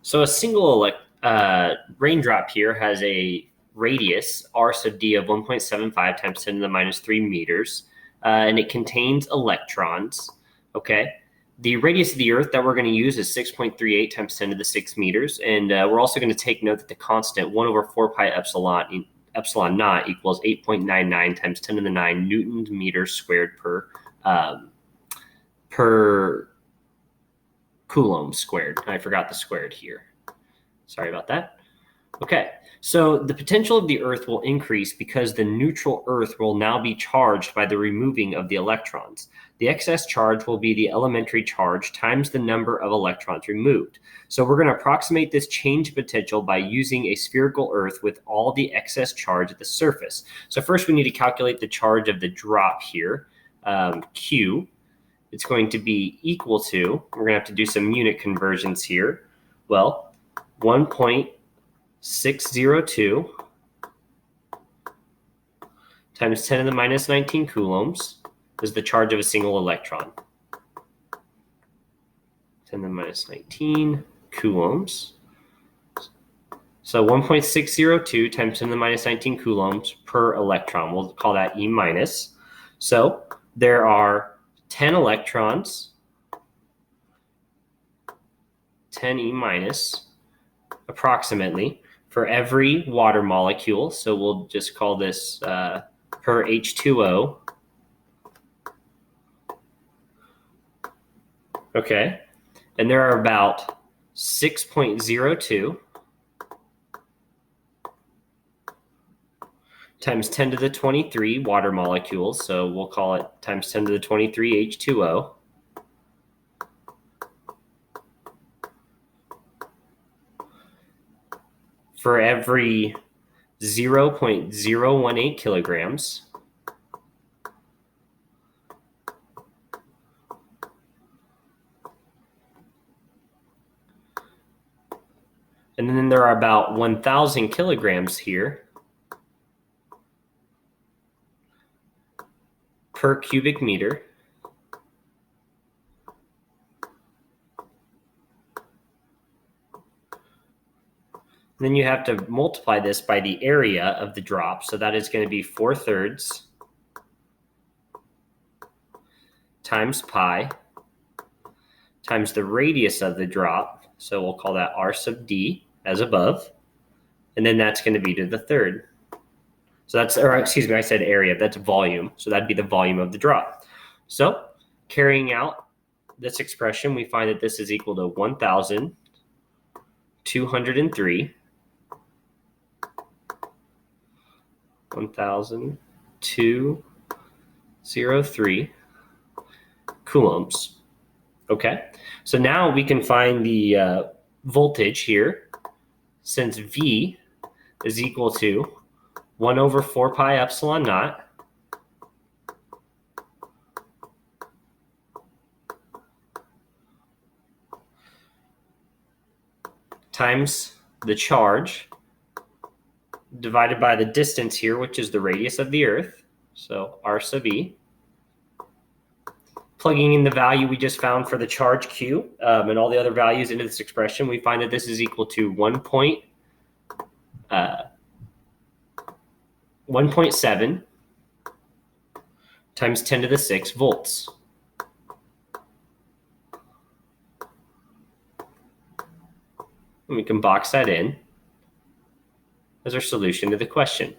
So a single raindrop here has a radius, r sub d, of 1.75 times 10 to the minus 3 meters, and it contains electrons, okay? The radius of the Earth that we're going to use is 6.38 times 10 to the 6 meters, and we're also going to take note that the constant 1 over 4 pi epsilon naught equals 8.99 times 10 to the 9 newtons meters squared per Coulomb squared. I forgot the squared here. Sorry about that. Okay, so the potential of the Earth will increase because the neutral Earth will now be charged by the removing of the electrons. The excess charge will be the elementary charge times the number of electrons removed. So we're going to approximate this change in potential by using a spherical Earth with all the excess charge at the surface. So first we need to calculate the charge of the drop here, Q. It's going to be equal to, we're going to have to do some unit conversions here. Well, 1.602 times 10 to the minus 19 coulombs is the charge of a single electron. 10 to the minus 19 coulombs. So 1.602 times 10 to the minus 19 coulombs per electron. We'll call that E minus. So there are 10 electrons, 10 E minus, approximately, for every water molecule. So we'll just call this per H2O. Okay, and there are about 6.02 times 10 to the 23 water molecules. So we'll call it times 10 to the 23 H2O. For every 0.018 kilograms. And then there are about 1,000 kilograms here per cubic meter. Then you have to multiply this by the area of the drop. So that is going to be 4/3 times pi times the radius of the drop. So we'll call that r sub d as above. And then that's going to be to the third. So that's, or excuse me, I said area, that's volume. So that'd be the volume of the drop. So carrying out this expression, we find that this is equal to 1,203 coulombs. Okay, so now we can find the voltage here, since V is equal to 1 over 4 pi epsilon naught times the charge divided by the distance here, which is the radius of the Earth, so r sub e. Plugging in the value we just found for the charge Q and all the other values into this expression, we find that this is equal to 1.7 times 10 to the 6 volts. And we can box that in as our solution to the question.